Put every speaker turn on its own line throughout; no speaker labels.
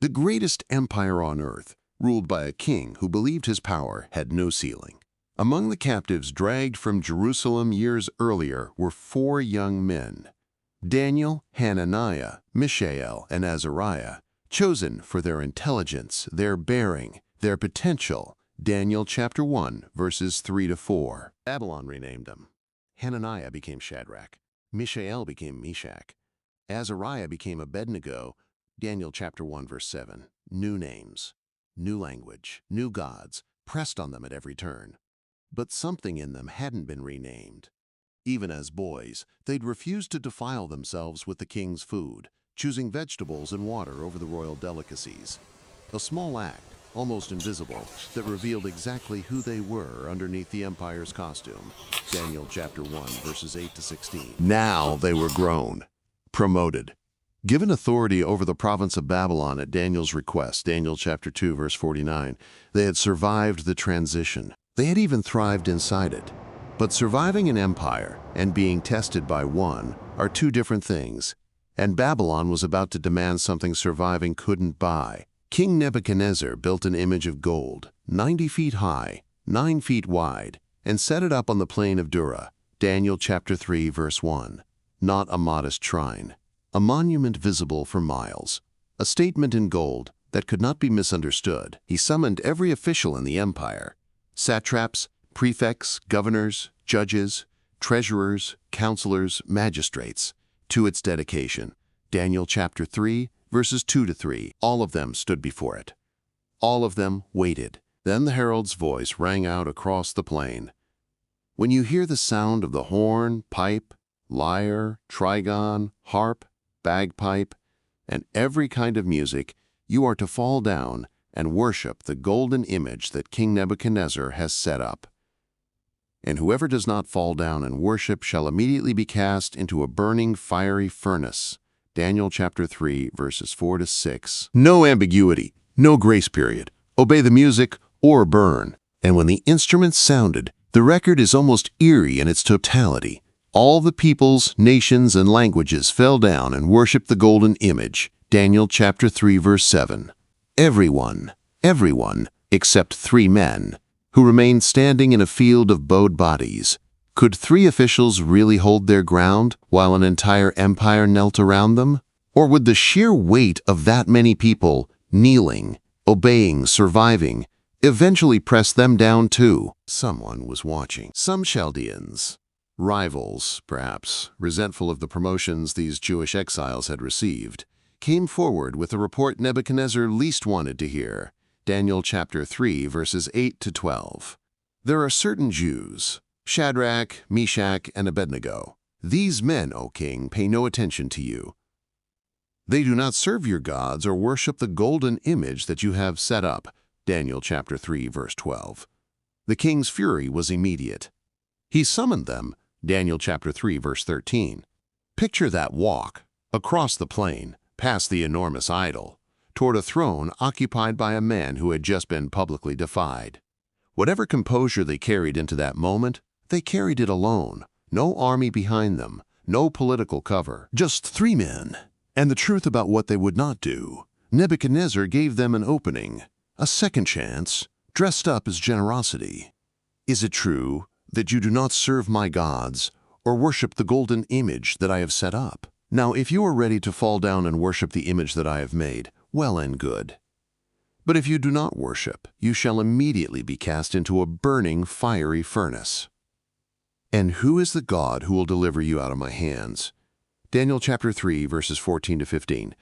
the greatest empire on earth, ruled by a king who believed his power had no ceiling. Among the captives dragged from Jerusalem years earlier were 4 young men: Daniel, Hananiah, Mishael, and Azariah, chosen for their intelligence, their bearing, their potential. Daniel chapter 1, verses 3 to 4. Babylon renamed them. Hananiah became Shadrach. Mishael became Meshach. Azariah became Abednego. Daniel chapter 1, verse 7. New names, new language, new gods, pressed on them at every turn. But something in them hadn't been renamed. Even as boys, they'd refused to defile themselves with the king's food, choosing vegetables and water over the royal delicacies. A small act, almost invisible, that revealed exactly who they were underneath the empire's costume. Daniel chapter 1, verses 8 to 16. Now they were grown, promoted, given authority over the province of Babylon at Daniel's request. Daniel chapter 2, verse 49. They had survived the transition. They had even thrived inside it. But surviving an empire and being tested by one are 2 different things, and Babylon was about to demand something surviving couldn't buy. King Nebuchadnezzar built an image of gold, 90 feet high, 9 feet wide, and set it up on the plain of Dura. Daniel chapter 3, verse 1. Not a modest shrine, a monument visible for miles, a statement in gold that could not be misunderstood. He summoned every official in the empire: satraps, prefects, governors, judges, treasurers, counselors, magistrates, to its dedication. Daniel chapter 3, verses 2 to 3. All of them stood before it. All of them waited. Then the herald's voice rang out across the plain. When you hear the sound of the horn, pipe, lyre, trigon, harp, bagpipe, and every kind of music, you are to fall down and worship the golden image that King Nebuchadnezzar has set up. And whoever does not fall down and worship shall immediately be cast into a burning fiery furnace. Daniel chapter 3, verses 4 to 6. No ambiguity, no grace period. Obey the music or burn. And when the instruments sounded, the record is almost eerie in its totality. All the peoples, nations, and languages fell down and worshiped the golden image. Daniel chapter 3, verse 7. Everyone, except 3 men, who remained standing in a field of bowed bodies. Could 3 officials really hold their ground while an entire empire knelt around them? Or would the sheer weight of that many people, kneeling, obeying, surviving, eventually press them down too? Someone was watching. Some Chaldeans, rivals perhaps, resentful of the promotions these Jewish exiles had received, came forward with a report Nebuchadnezzar least wanted to hear. Daniel chapter 3, verses 8 to 12. There are certain Jews, Shadrach, Meshach, and Abednego. These men, O king, pay no attention to you. They do not serve your gods or worship the golden image that you have set up. Daniel chapter 3, verse 12. The king's fury was immediate. He summoned them. Daniel chapter 3, verse 13. Picture that walk across the plain, past the enormous idol, toward a throne occupied by a man who had just been publicly defied. Whatever composure they carried into that moment, they carried it alone. No army behind them, no political cover, just 3 men. And the truth about what they would not do. Nebuchadnezzar gave them an opening, a second chance, dressed up as generosity. Is it true that you do not serve my gods or worship the golden image that I have set up? Now, if you are ready to fall down and worship the image that I have made, well and good. But if you do not worship, you shall immediately be cast into a burning, fiery furnace. And who is the God who will deliver you out of my hands? Daniel chapter 3, verses 14 to 15.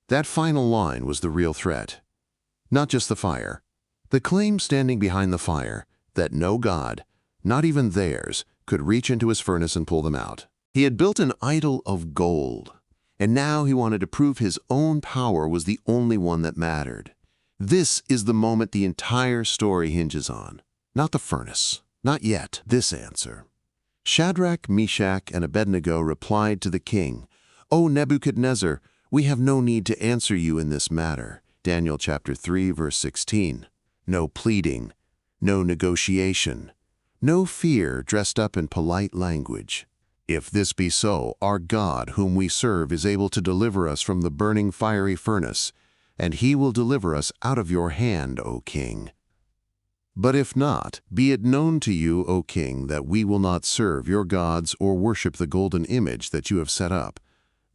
That final line was the real threat. Not just the fire. The claim standing behind the fire that no God, not even theirs, could reach into his furnace and pull them out. He had built an idol of gold, and now he wanted to prove his own power was the only one that mattered. This is the moment the entire story hinges on. Not the furnace. Not yet. This answer. Shadrach, Meshach, and Abednego replied to the king, "O Nebuchadnezzar, we have no need to answer you in this matter." Daniel chapter 3, verse 16. No pleading, no negotiation, no fear dressed up in polite language. If this be so, our God, whom we serve, is able to deliver us from the burning fiery furnace, and he will deliver us out of your hand, O king. But if not, be it known to you, O king, that we will not serve your gods or worship the golden image that you have set up.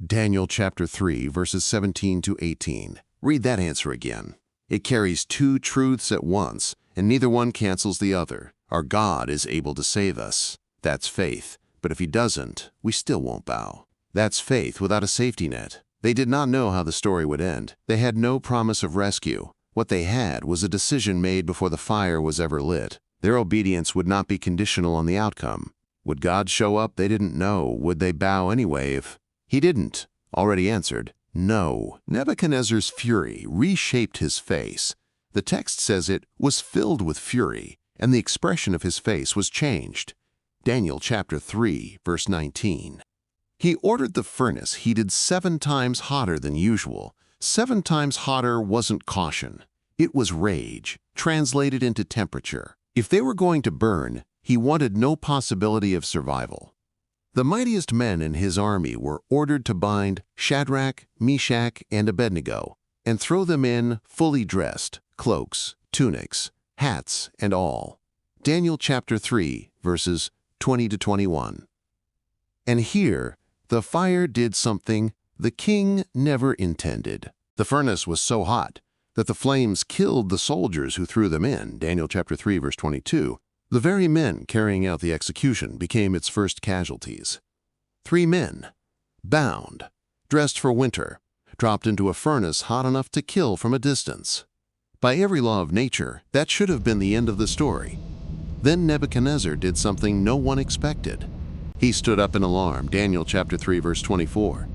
Daniel chapter 3, verses 17 to 18. Read that answer again. It carries two truths at once, and neither one cancels the other. Our God is able to save us. That's faith. But if he doesn't, we still won't bow. That's faith without a safety net. They did not know how the story would end. They had no promise of rescue. What they had was a decision made before the fire was ever lit. Their obedience would not be conditional on the outcome. Would God show up? They didn't know. Would they bow anyway if he didn't? Already answered, no. Nebuchadnezzar's fury reshaped his face. The text says it was filled with fury, and the expression of his face was changed. Daniel chapter 3, verse 19. He ordered the furnace heated 7 times hotter than usual. 7 times hotter wasn't caution. It was rage, translated into temperature. If they were going to burn, he wanted no possibility of survival. The mightiest men in his army were ordered to bind Shadrach, Meshach, and Abednego and throw them in fully dressed, cloaks, tunics, hats, and all. Daniel chapter 3, verses 20 to 21. And here, the fire did something the king never intended. The furnace was so hot that the flames killed the soldiers who threw them in. Daniel chapter 3, verse 22. The very men carrying out the execution became its first casualties. 3 men, bound, dressed for winter, dropped into a furnace hot enough to kill from a distance. By every law of nature, that should have been the end of the story. Then Nebuchadnezzar did something no one expected. He stood up in alarm. Daniel chapter 3, verse 24.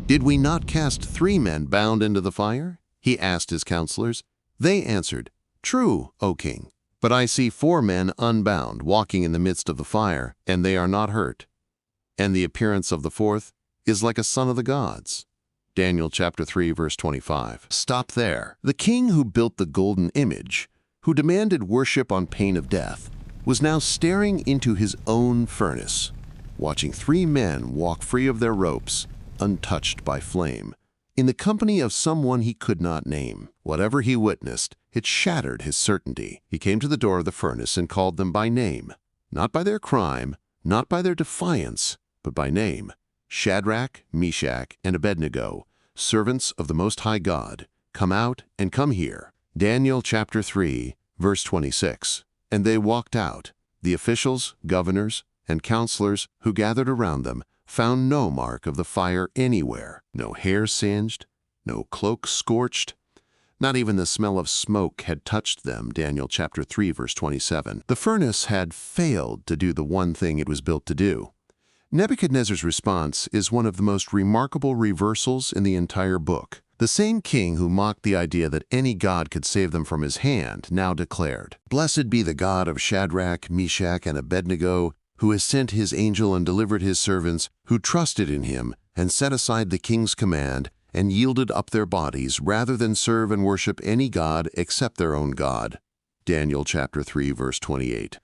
Did we not cast 3 men bound into the fire? He asked his counselors. They answered, True, O king. But I see 4 men unbound walking in the midst of the fire, and they are not hurt. And the appearance of the 4th is like a son of the gods. Daniel chapter 3, verse 25. Stop there. The king who built the golden image, who demanded worship on pain of death, was now staring into his own furnace, watching 3 men walk free of their ropes, untouched by flame, in the company of someone he could not name. Whatever he witnessed, it shattered his certainty. He came to the door of the furnace and called them by name, not by their crime, not by their defiance, but by name. Shadrach, Meshach, and Abednego, servants of the Most High God, come out and come here. Daniel chapter 3, verse 26. And they walked out. The officials, governors, and counselors who gathered around them found no mark of the fire anywhere, no hair singed, no cloak scorched. Not even the smell of smoke had touched them. Daniel chapter 3, verse 27. The furnace had failed to do the one thing it was built to do. Nebuchadnezzar's response is one of the most remarkable reversals in the entire book. The same king who mocked the idea that any god could save them from his hand now declared, Blessed be the God of Shadrach, Meshach, and Abednego, who has sent his angel and delivered his servants, who trusted in him and set aside the king's command and yielded up their bodies rather than serve and worship any god except their own God. Daniel chapter 3, verse 28.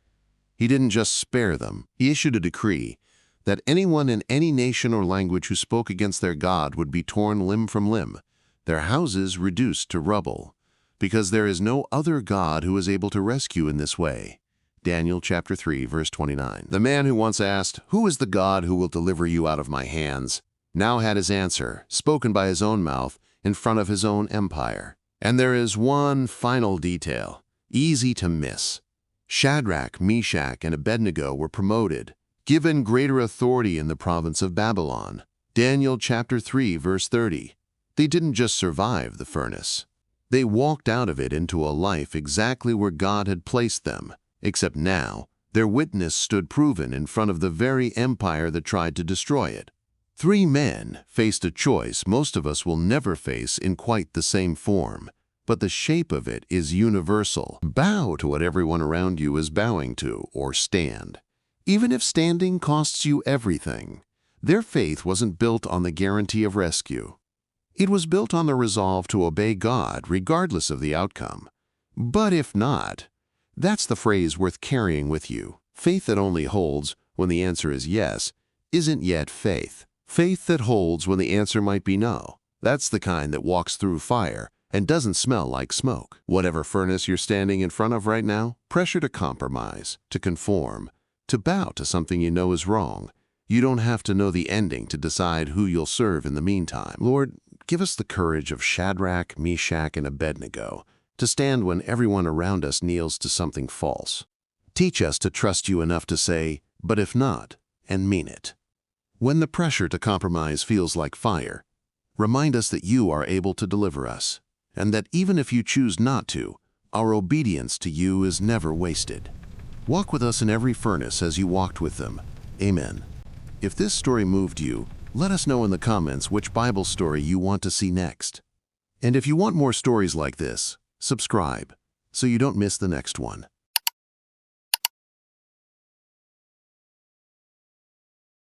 He didn't just spare them. He issued a decree that anyone in any nation or language who spoke against their God would be torn limb from limb, their houses reduced to rubble, because there is no other God who is able to rescue in this way. Daniel chapter 3, verse 29. The man who once asked, Who is the God who will deliver you out of my hands? Now had his answer, spoken by his own mouth, in front of his own empire. And there is one final detail, easy to miss. Shadrach, Meshach, and Abednego were promoted, given greater authority in the province of Babylon. Daniel chapter 3, verse 30. They didn't just survive the furnace. They walked out of it into a life exactly where God had placed them, except now their witness stood proven in front of the very empire that tried to destroy it. 3 men faced a choice most of us will never face in quite the same form, but the shape of it is universal. Bow to what everyone around you is bowing to, or stand. Even if standing costs you everything. Their faith wasn't built on the guarantee of rescue. It was built on the resolve to obey God regardless of the outcome. But if not, that's the phrase worth carrying with you. Faith that only holds when the answer is yes isn't yet faith. Faith that holds when the answer might be no. That's the kind that walks through fire and doesn't smell like smoke. Whatever furnace you're standing in front of right now, pressure to compromise, to conform, to bow to something you know is wrong. You don't have to know the ending to decide who you'll serve in the meantime. Lord, give us the courage of Shadrach, Meshach, and Abednego to stand when everyone around us kneels to something false. Teach us to trust you enough to say, "But if not," and mean it. When the pressure to compromise feels like fire, remind us that you are able to deliver us, and that even if you choose not to, our obedience to you is never wasted. Walk with us in every furnace as you walked with them. Amen. If this story moved you, let us know in the comments which Bible story you want to see next. And if you want more stories like this, subscribe so you don't miss the next one.